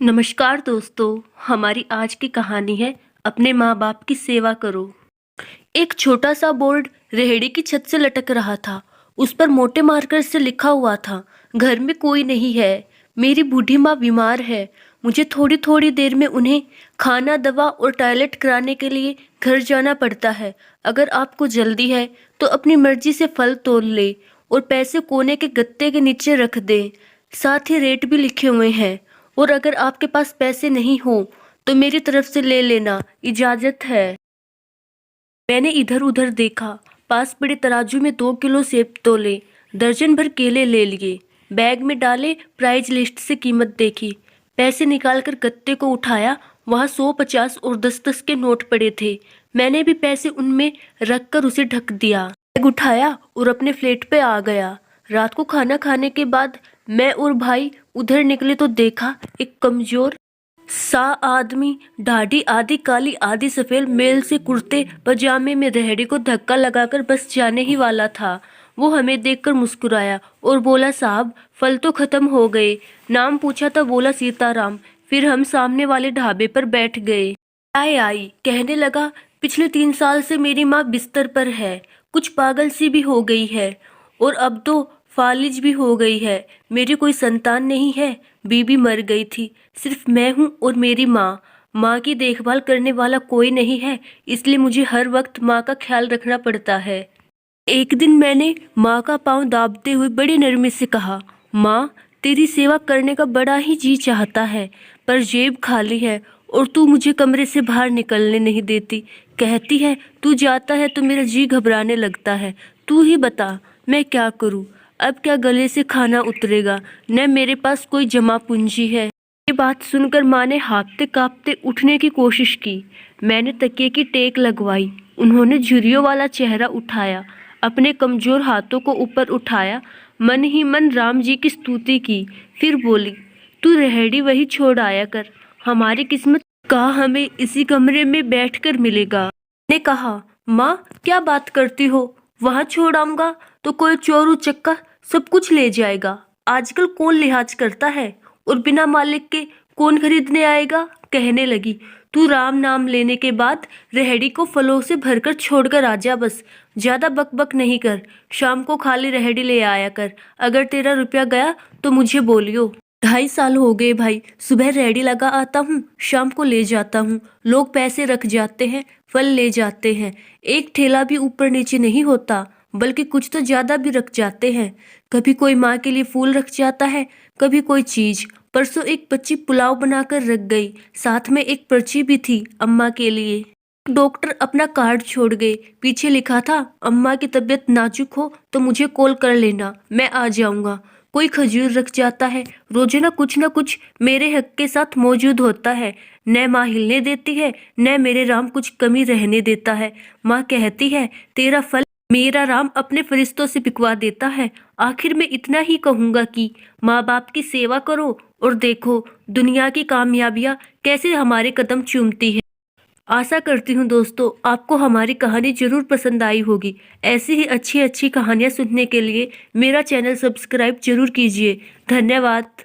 नमस्कार दोस्तों, हमारी आज की कहानी है अपने माँ बाप की सेवा करो। एक छोटा सा बोर्ड रेहड़ी की छत से लटक रहा था। उस पर मोटे मार्कर से लिखा हुआ था, घर में कोई नहीं है, मेरी बूढ़ी माँ बीमार है, मुझे थोड़ी थोड़ी देर में उन्हें खाना, दवा और टॉयलेट कराने के लिए घर जाना पड़ता है। अगर आपको जल्दी है तो अपनी मर्जी से फल तोल ले और पैसे कोने के गत्ते के नीचे रख दे। साथ ही रेट भी लिखे हुए हैं। और अगर आपके पास पैसे नहीं हो तो मेरी तरफ से ले लेना, इजाजत है। मैंने इधर उधर देखा, पास पड़े तराजू में 2 किलो सेब तोले, दर्जन भर केले ले लिए, बैग में डाले, प्राइस लिस्ट से कीमत देखी, पैसे निकालकर गत्ते को उठाया। वहाँ 100, 50 और 10-10 के नोट पड़े थे। मैंने भी पैसे उनमें रखकर उसे ढक दिया, बैग उठाया और अपने फ्लैट पे आ गया। रात को खाना खाने के बाद मैं और भाई उधर निकले तो देखा एक कमजोर सा आदमी, दाढ़ी आधी काली आधी सफेद, मेल से कुर्ते पजामे में रेहड़ी को धक्का लगाकर बस जाने ही वाला था। वो हमें देखकर मुस्कुराया और बोला, साहब फल तो खत्म हो गए। नाम पूछा तो बोला सीताराम। फिर हम सामने वाले ढाबे पर बैठ गए। आए आई कहने लगा, पिछले 3 साल से मेरी माँ बिस्तर पर है, कुछ पागल सी भी हो गई है और अब तो फालिज भी हो गई है। मेरी कोई संतान नहीं है, बीबी मर गई थी, सिर्फ मैं हूँ और मेरी माँ। माँ की देखभाल करने वाला कोई नहीं है, इसलिए मुझे हर वक्त माँ का ख्याल रखना पड़ता है। एक दिन मैंने माँ का पाँव दाबते हुए बड़ी नरमी से कहा, माँ तेरी सेवा करने का बड़ा ही जी चाहता है, पर जेब खाली है और तू मुझे कमरे से बाहर निकलने नहीं देती। कहती है तू जाता है तो मेरा जी घबराने लगता है। तू ही बता मैं क्या करूँ। अब क्या गले से खाना उतरेगा, न मेरे पास कोई जमा पूंजी है। ये बात सुनकर माँ ने हाँफते काँपते उठने की कोशिश की। मैंने तकिए की टेक लगवाई। उन्होंने झुर्रियों वाला चेहरा उठाया, अपने कमजोर हाथों को ऊपर उठाया, मन ही मन राम जी की स्तुति की। फिर बोली, तू रेहड़ी वही छोड़ आया कर, हमारी किस्मत का हमें इसी कमरे में बैठकर मिलेगा। ने कहा, माँ क्या बात करती हो, वहाँ छोड़ आऊंगा तो कोई चोर उचक्का सब कुछ ले जाएगा। आजकल कौन लिहाज करता है और बिना मालिक के कौन खरीदने आएगा। कहने लगी, तू राम नाम लेने के बाद रेहड़ी को फलों से भरकर छोड़कर आ जा, बस ज्यादा बकबक नहीं कर। शाम को खाली रेहड़ी ले आया कर, अगर तेरा रुपया गया तो मुझे बोलियो। 2.5 साल हो गए भाई, सुबह रेहड़ी लगा आता हूँ, शाम को ले जाता हूँ। लोग पैसे रख जाते हैं, फल ले जाते हैं, एक ठेला भी ऊपर नीचे नहीं होता, बल्कि कुछ तो ज्यादा भी रख जाते हैं। कभी कोई माँ के लिए फूल रख जाता है, कभी कोई चीज। परसों एक बच्ची पुलाव बनाकर रख गई, साथ में एक पर्ची भी थी अम्मा के लिए। डॉक्टर अपना कार्ड छोड़ गए, पीछे लिखा था, अम्मा की तबीयत नाजुक हो तो मुझे कॉल कर लेना, मैं आ जाऊंगा। कोई खजूर रख जाता है, रोजाना कुछ न कुछ मेरे हक के साथ मौजूद होता है। न माँ हिलने देती है, न मेरे राम कुछ कमी रहने देता है। माँ कहती है, तेरा फल मेरा राम अपने फरिश्तों से बिकवा देता है। आखिर में इतना ही कहूंगा कि माँ बाप की सेवा करो और देखो दुनिया की कामयाबियां कैसे हमारे कदम चूमती है। आशा करती हूँ दोस्तों आपको हमारी कहानी जरूर पसंद आई होगी। ऐसी ही अच्छी अच्छी कहानियाँ सुनने के लिए मेरा चैनल सब्सक्राइब जरूर कीजिए। धन्यवाद।